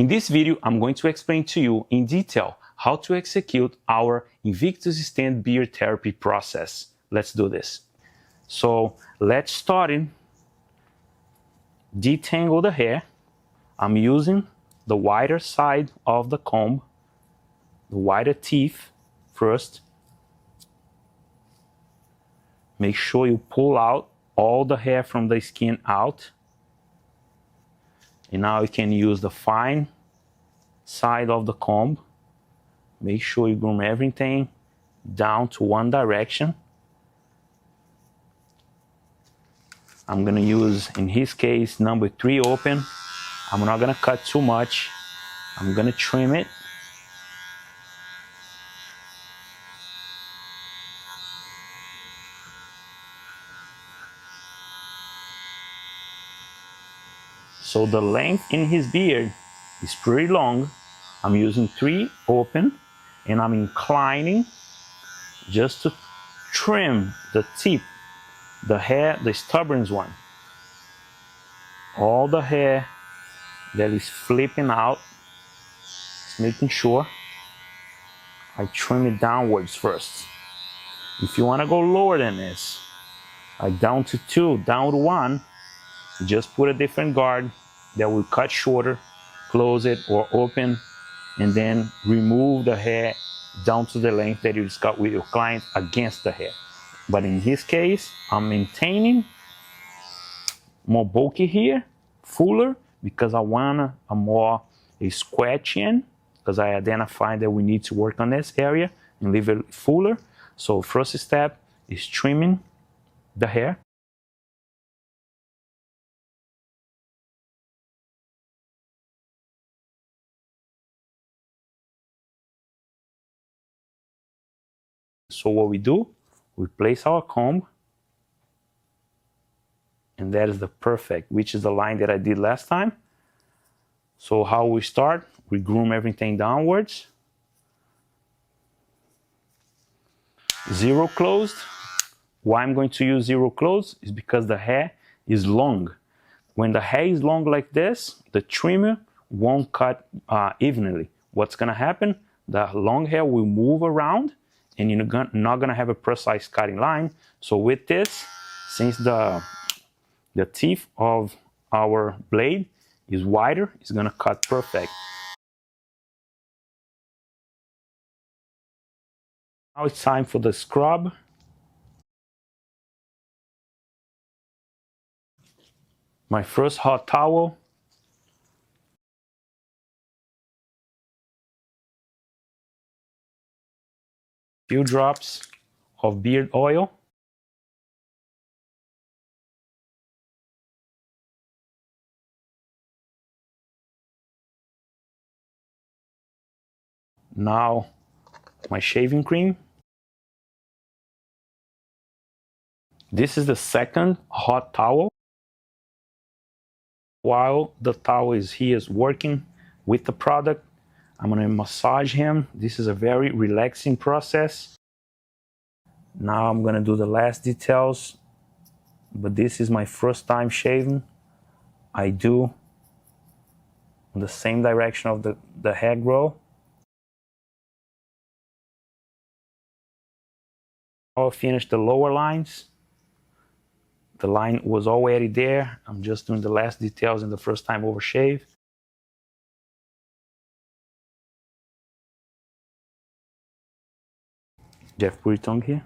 In this video, I'm going to explain to you in detail how to execute our Invictus Stand beard therapy process. Let's do this. So let's start in. Detangle the hair. I'm using the wider side of the comb, the wider teeth first. Make sure you pull out all the hair from the skin out. And now you can use the fine side of the comb. Make sure you groom everything down to one direction. I'm gonna use, in his case, number 3 open. I'm not gonna cut too much. I'm gonna trim it. So the length in his beard is pretty long. I'm using 3 open and I'm inclining just to trim the tip, the hair, the stubborn one. All the hair that is flipping out, just making sure I trim it downwards first. If you want to go lower than this, like down to 2, down to 1, just put a different guard that will cut shorter, close it or open, and then remove the hair down to the length that you discuss with your client against the hair. But in his case, I'm maintaining more bulky here, fuller, because I want a more square chin, because I identified that we need to work on this area and leave it fuller. So first step is trimming the hair. So what we do, we place our comb, and that is the perfect, which is the line that I did last time. So how we start, we groom everything downwards. Zero closed. Why I'm going to use zero closed is because the hair is long. When the hair is long like this, the trimmer won't cut evenly. What's gonna happen? The long hair will move around and you're not gonna have a precise cutting line. So with this, since the teeth of our blade is wider, it's gonna cut perfect. Now it's time for the scrub. My first hot towel. Few drops of beard oil. Now my shaving cream. This is the second hot towel. While the towel is here working with the product, I'm gonna massage him. This is a very relaxing process. Now I'm gonna do the last details, but this is my first time shaving. I do in the same direction of the hair grow. I'll finish the lower lines. The line was already there. I'm just doing the last details in the first time over shave. Jeff, put your tongue here.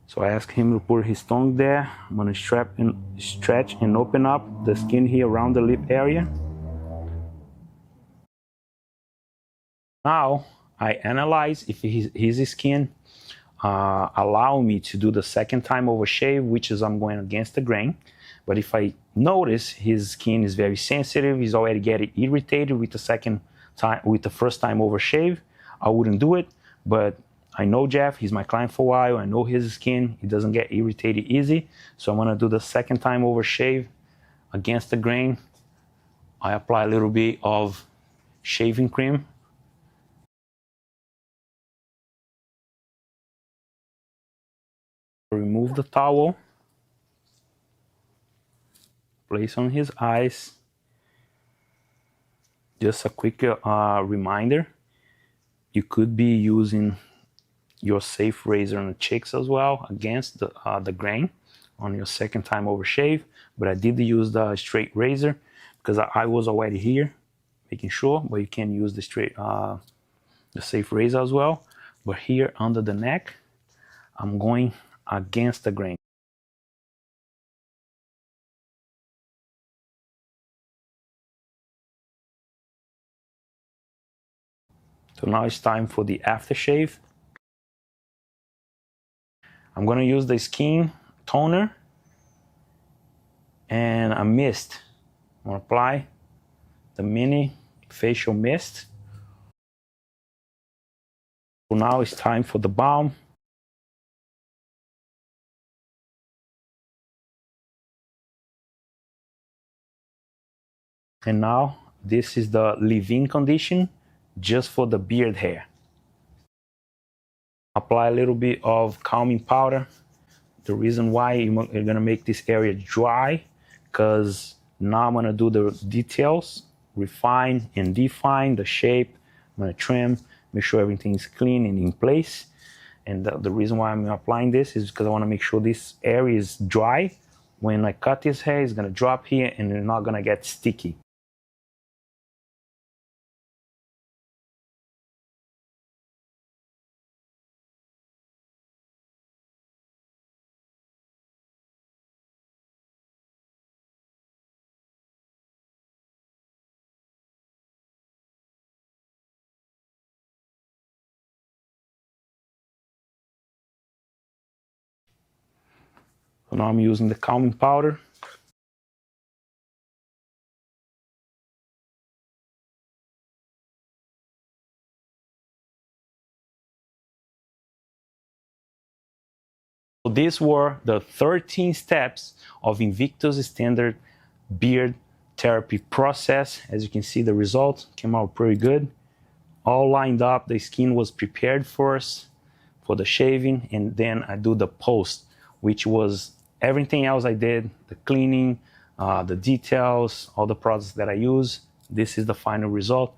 So I asked him to put his tongue there. I'm gonna stretch and open up the skin here around the lip area. Now I analyze if his skin allow me to do the second time over shave, which is I'm going against the grain. But if I notice his skin is very sensitive, he's already getting irritated with the first time over shave, I wouldn't do it. But I know Jeff, he's my client for a while. I know his skin, he doesn't get irritated easy. So I'm gonna do the second time over shave against the grain. I apply a little bit of shaving cream. Remove the towel, place on his eyes, Just a quick reminder, you could be using your safe razor on the cheeks as well against the grain on your second time over shave, but I did use the straight razor because I was already here making sure, but you can use the straight the safe razor as well. But here under the neck, I'm going against the grain. So now it's time for the aftershave. I'm gonna use the skin toner and a mist. I'm gonna apply the mini facial mist. So now it's time for the balm. And now this is the leave-in condition just for the beard hair. Apply a little bit of calming powder. The reason why you're gonna make this area dry, because now I'm gonna do the details, refine and define the shape. I'm gonna trim, make sure everything is clean and in place. And the reason why I'm applying this is because I wanna make sure this area is dry. When I cut this hair, it's gonna drop here and it's not gonna get sticky. So now I'm using the calming powder. So these were the 13 steps of Invictus standard beard therapy process. As you can see, the results came out pretty good. All lined up, the skin was prepared first for the shaving, and then I do the post, which was everything else I did, the cleaning, the details, all the products that I use. This is the final result.